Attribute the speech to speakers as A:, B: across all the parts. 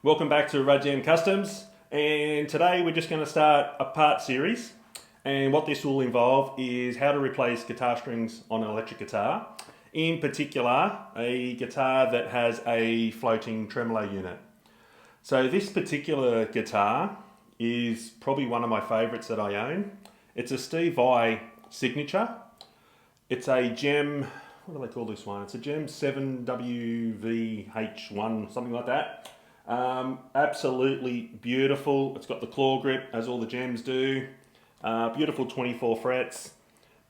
A: Welcome back to Rose Jem Customs, and today we're just going to start a part series, and what this will involve is how to replace guitar strings on an electric guitar, in particular a guitar that has a floating tremolo unit. So this particular guitar is probably one of my favourites that I own. It's a Steve Vai signature. It's a Jem, what do they call this one? It's a Jem 7WVH1, something like that. Absolutely beautiful. It's got the claw grip, as all the Jems do. Beautiful 24 frets.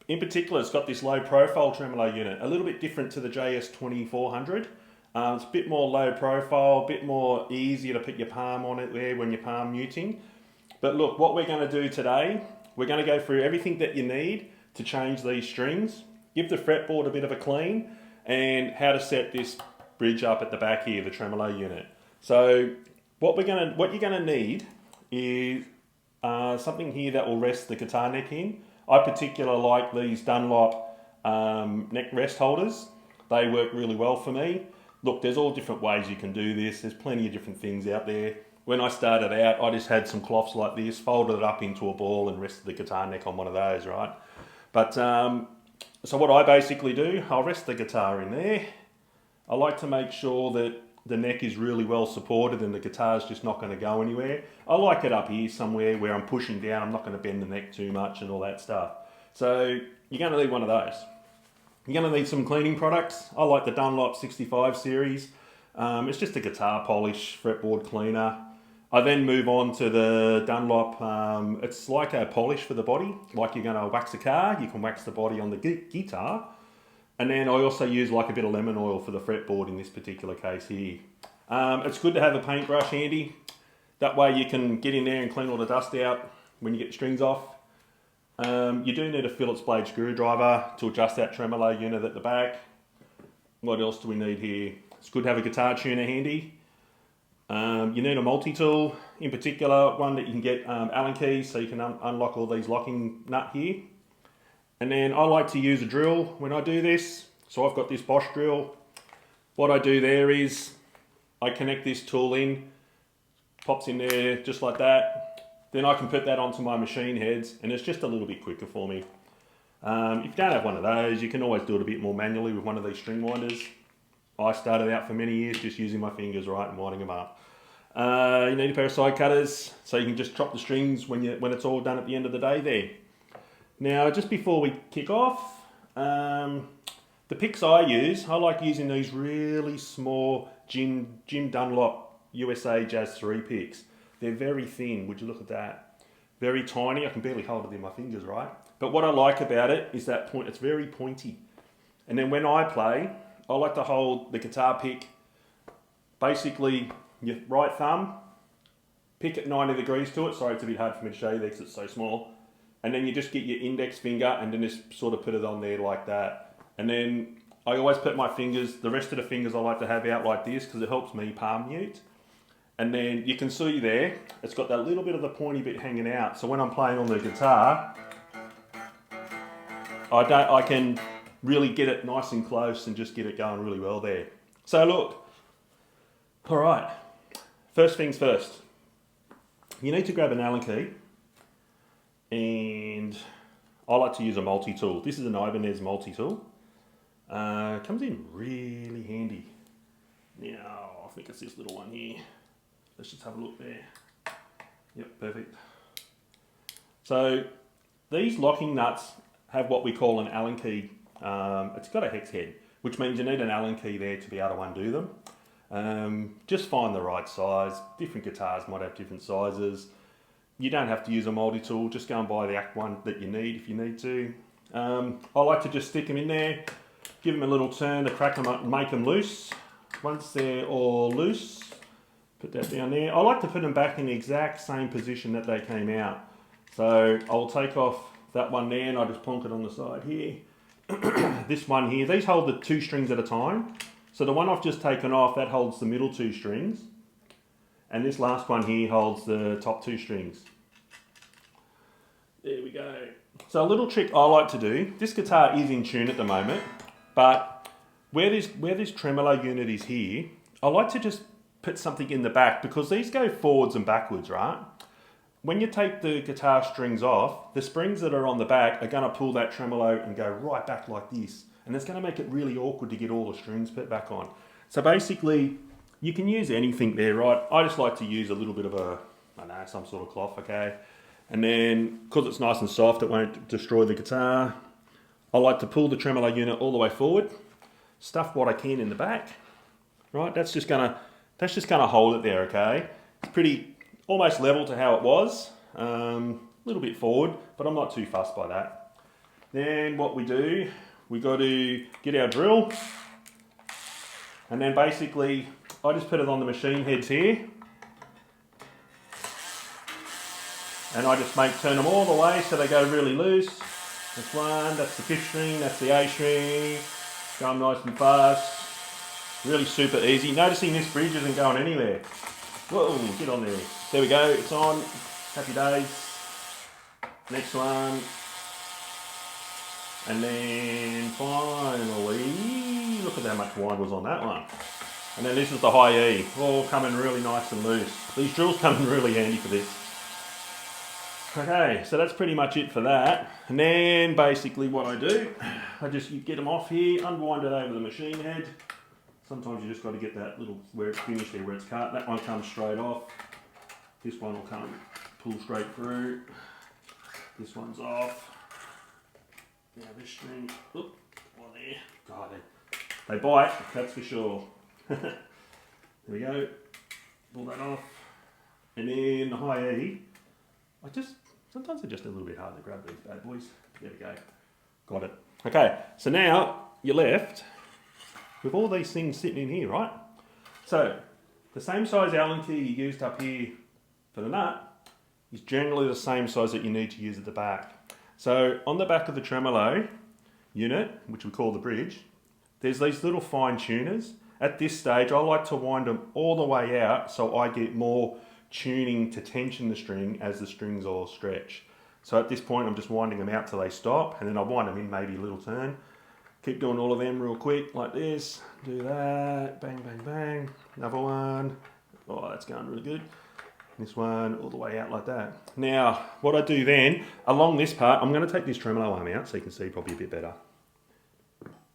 A: In particular, it's got this low profile tremolo unit, a little bit different to the JS 2400. It's a bit more low profile, a bit more easier to put your palm on it there when you're palm muting. But look, what we're going to do today, we're going to go through everything that you need to change these strings, give the fretboard a bit of a clean, and how to set this bridge up at the back here, the tremolo unit. So what you're gonna need is something here that will rest the guitar neck in. I particularly like these Dunlop neck rest holders. They work really well for me. Look, there's all different ways you can do this. There's plenty of different things out there. When I started out, I just had some cloths like this, folded it up into a ball and rested the guitar neck on one of those, right? But so what I basically do, I'll rest the guitar in there. I like to make sure that the neck is really well supported and the guitar's just not going to go anywhere. I like it up here somewhere where I'm pushing down. I'm not going to bend the neck too much and all that stuff. So you're going to need one of those. You're going to need some cleaning products. I like the Dunlop 65 series. It's just a guitar polish, fretboard cleaner. I then move on to the Dunlop, it's like a polish for the body. Like you're going to wax a car, you can wax the body on the guitar. And then I also use like a bit of lemon oil for the fretboard in this particular case here. It's good to have a paintbrush handy. That way you can get in there and clean all the dust out when you get the strings off. You do need a Phillips blade screwdriver to adjust that tremolo unit at the back. What else do we need here? It's good to have a guitar tuner handy. You need a multi-tool, in particular one that you can get Allen keys so you can unlock all these locking nut here. And then I like to use a drill when I do this. So I've got this Bosch drill. What I do there is I connect this tool in, pops in there just like that. Then I can put that onto my machine heads and it's just a little bit quicker for me. If you don't have one of those, you can always do it a bit more manually with one of these string winders. I started out for many years just using my fingers, right, and winding them up. You need a pair of side cutters so you can just chop the strings when it's all done at the end of the day there. Now, just before we kick off, the picks I use, I like using these really small Jim Dunlop USA Jazz 3 picks. They're very thin, would you look at that? Very tiny, I can barely hold it in my fingers, right? But what I like about it is that it's very pointy. And then when I play, I like to hold the guitar pick, basically your right thumb, pick at 90 degrees to it. Sorry, it's a bit hard for me to show you there because it's so small. And then you just get your index finger and then just sort of put it on there like that. And then I always put my fingers, the rest of the fingers I like to have out like this because it helps me palm mute. And then you can see there, it's got that little bit of the pointy bit hanging out. So when I'm playing on the guitar, I can really get it nice and close and just get it going really well there. So look, all right, first things first. You need to grab an Allen key. And I like to use a multi-tool. This is an Ibanez multi-tool. Comes in really handy. Now, I think it's this little one here. Let's just have a look there. Yep, perfect. So, these locking nuts have what we call an Allen key. It's got a hex head, which means you need an Allen key there to be able to undo them. Just find the right size. Different guitars might have different sizes. You don't have to use a multi-tool, just go and buy the act one that you need if you need to. I like to just stick them in there, give them a little turn to crack them up and make them loose. Once they're all loose, put that down there. I like to put them back in the exact same position that they came out. So I'll take off that one there and I just plonk it on the side here. This one here, these hold the 2 strings at a time. So the one I've just taken off, that holds the middle 2 strings. And this last one here holds the top 2 strings. There we go. So a little trick I like to do, this guitar is in tune at the moment, but where this tremolo unit is here, I like to just put something in the back, because these go forwards and backwards, right? When you take the guitar strings off, the springs that are on the back are going to pull that tremolo and go right back like this. And it's going to make it really awkward to get all the strings put back on. So basically, you can use anything there, right? I just like to use a little bit of I don't know, some sort of cloth, okay? And then, because it's nice and soft, it won't destroy the guitar. I like to pull the tremolo unit all the way forward, stuff what I can in the back, right? That's just gonna hold it there, okay? It's pretty, almost level to how it was. A little bit forward, but I'm not too fussed by that. Then what we do, we got to get our drill, and then basically, I just put it on the machine heads here, and I just turn them all the way so they go really loose. That's one, that's the 5th string, that's the A string, going nice and fast. Really super easy. Noticing this bridge isn't going anywhere. Whoa, get on there. There we go, it's on. Happy days. Next one. And then finally, look at how much wine was on that one. And then this is the high E, all coming really nice and loose. These drills come in really handy for this. Okay, so that's pretty much it for that. And then basically what I do, you get them off here, unwind it over the machine head. Sometimes you just got to get that little, where it's finished there, where it's cut. That one comes straight off. This one will pull straight through. This one's off. Now this string, oop, one there. God, they bite, that's for sure. There we go. Pull that off. And then the high E, sometimes they're just a little bit hard to grab, these bad boys. There we go. Got it. Okay, so now you're left with all these things sitting in here, right? So, the same size Allen key you used up here for the nut is generally the same size that you need to use at the back. So, on the back of the tremolo unit, which we call the bridge, there's these little fine tuners. At this stage, I like to wind them all the way out so I get more tuning to tension the string as the strings all stretch. So at this point, I'm just winding them out till they stop, and then I wind them in maybe a little turn. Keep doing all of them real quick, like this. Do that, bang, bang, bang. Another one. Oh, that's going really good. This one, all the way out like that. Now, what I do then, along this part, I'm going to take this tremolo arm out so you can see probably a bit better.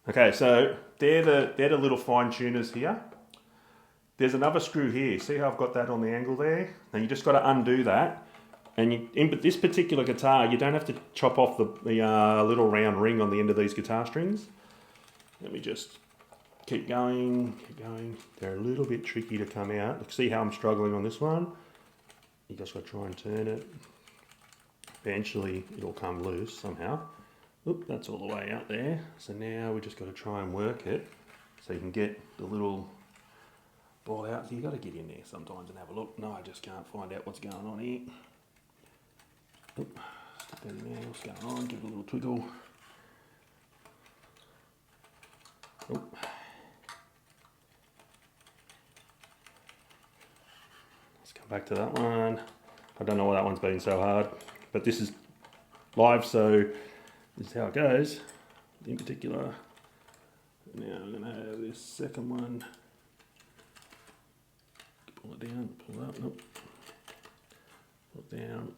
A: Okay, so they're the little fine tuners here. There's another screw here. See how I've got that on the angle there? Now you just got to undo that. And in this particular guitar, you don't have to chop off the little round ring on the end of these guitar strings. Let me just keep going, keep going. They're a little bit tricky to come out. Look, see how I'm struggling on this one? You just got to try and turn it. Eventually, it'll come loose somehow. Oop, that's all the way out there. So now we just got to try and work it so you can get the little ball out. So you got to get in there sometimes and have a look. No, I just can't find out what's going on here. Oop, stick that in there. What's going on? Give it a little twiddle. Oop. Let's come back to that one. I don't know why that one's been so hard, but this is live, so this is how it goes. In particular, now I'm going to have this second one. Pull it down, pull it up, nope. Pull it down,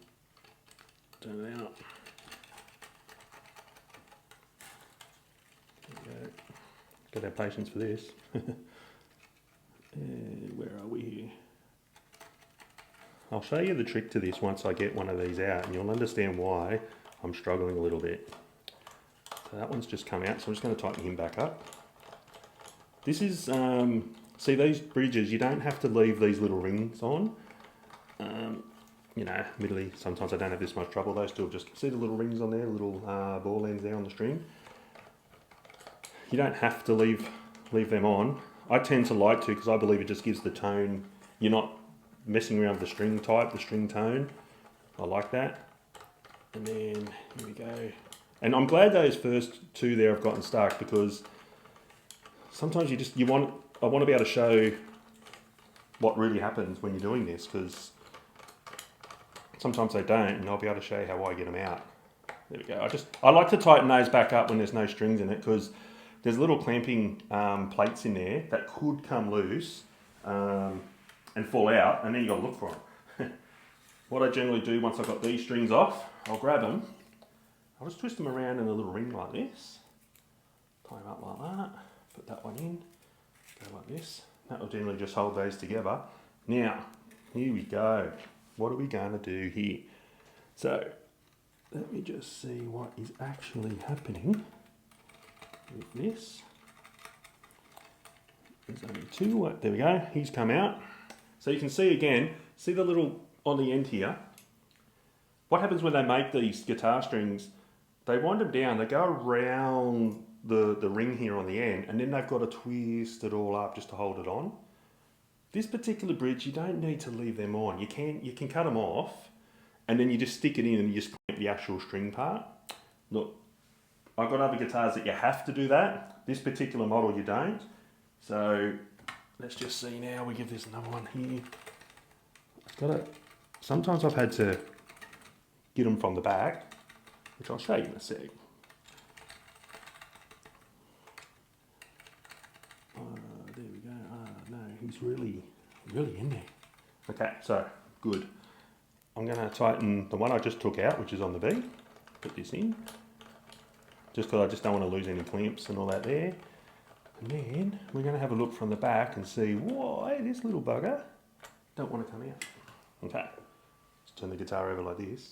A: turn it out. There we go. Got our patience for this. And where are we here? I'll show you the trick to this once I get one of these out, and you'll understand why I'm struggling a little bit. So that one's just come out, so I'm just going to tighten him back up. This is, see these bridges, you don't have to leave these little rings on. You know, admittedly, sometimes I don't have this much trouble. Those two, just see the little rings on there, little ball ends there on the string. You don't have to leave them on. I tend to like to because I believe it just gives the tone. You're not messing around with the string type, the string tone. I like that. And then here we go. And I'm glad those first two there have gotten stuck because sometimes I want to be able to show what really happens when you're doing this because sometimes they don't, and I'll be able to show you how I get them out. There we go. I like to tighten those back up when there's no strings in it because there's little clamping plates in there that could come loose and fall out, and then you got to look for them. What I generally do once I've got these strings off, I'll grab them, I'll just twist them around in a little ring like this, tie them up like that, put that one in, go like this. That will generally just hold those together. Now, here we go. What are we going to do here? So, let me just see what is actually happening with this. There's only two. There we go. He's come out. So you can see again, see the little on the end here. What happens when they make these guitar strings? They wind them down. They go around the ring here on the end, and then they've got to twist it all up just to hold it on. This particular bridge, you don't need to leave them on. You can cut them off, and then you just stick it in and you just clamp the actual string part. Look, I've got other guitars that you have to do that. This particular model you don't. So let's just see now. We give this another one here. Sometimes I've had to get them from the back, which I'll show you in a sec. There we go. No, he's really in there. Okay, so good. I'm going to tighten the one I just took out, which is on the B. Put this in, just because I just don't want to lose any clamps and all that there. And then we're going to have a look from the back and see why this little bugger don't want to come out. Okay, let's turn the guitar over like this.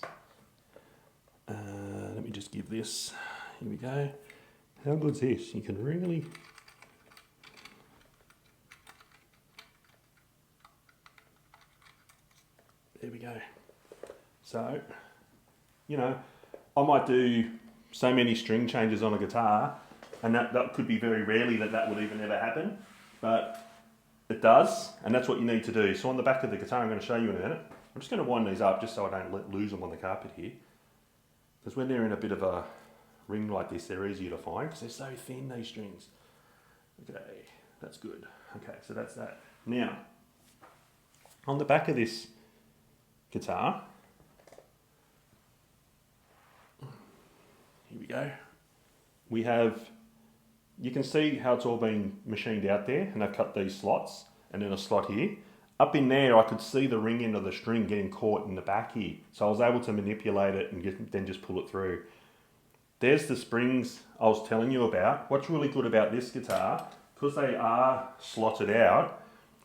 A: Let me just give this, here we go. How good's this? You can really... There we go. So, you know, I might do so many string changes on a guitar, and that could be very rarely that would even ever happen, but it does, and that's what you need to do. So on the back of the guitar, I'm going to show you in a minute. I'm just going to wind these up just so I don't lose them on the carpet here. Because when they're in a bit of a ring like this, they're easier to find because they're so thin, these strings. Okay, that's good. Okay, so that's that. Now, on the back of this guitar, here we go. We have, you can see how it's all been machined out there, and I've cut these slots and then a slot here. Up in there, I could see the ring end of the string getting caught in the back here. So I was able to manipulate it and then just pull it through. There's the springs I was telling you about. What's really good about this guitar, because they are slotted out,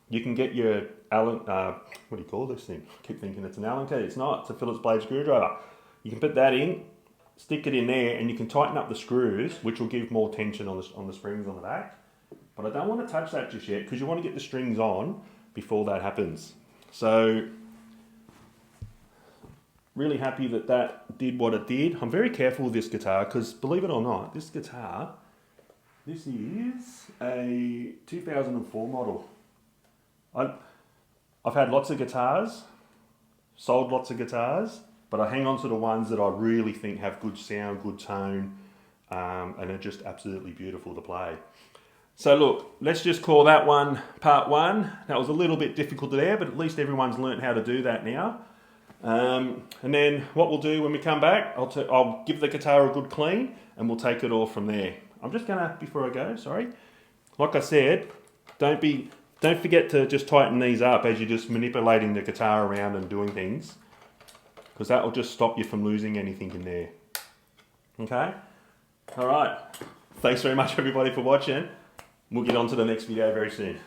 A: you can get your Allen, what do you call this thing? I keep thinking it's an Allen key. It's not, it's a Phillips blade screwdriver. You can put that in, stick it in there, and you can tighten up the screws, which will give more tension on the springs on the back. But I don't want to touch that just yet, because you want to get the strings on before that happens. So, really happy that did what it did. I'm very careful with this guitar, because believe it or not, this guitar, this is a 2004 model. I've had lots of guitars, sold lots of guitars, but I hang on to the ones that I really think have good sound, good tone, and are just absolutely beautiful to play. So look, let's just call that one part one. That was a little bit difficult there, but at least everyone's learnt how to do that now. And then what we'll do when we come back, I'll give the guitar a good clean, and we'll take it all from there. I'm just gonna, before I go, sorry, like I said, don't forget to just tighten these up as you're just manipulating the guitar around and doing things, because that will just stop you from losing anything in there. Okay? All right. Thanks very much, everybody, for watching. We'll get on to the next video very soon.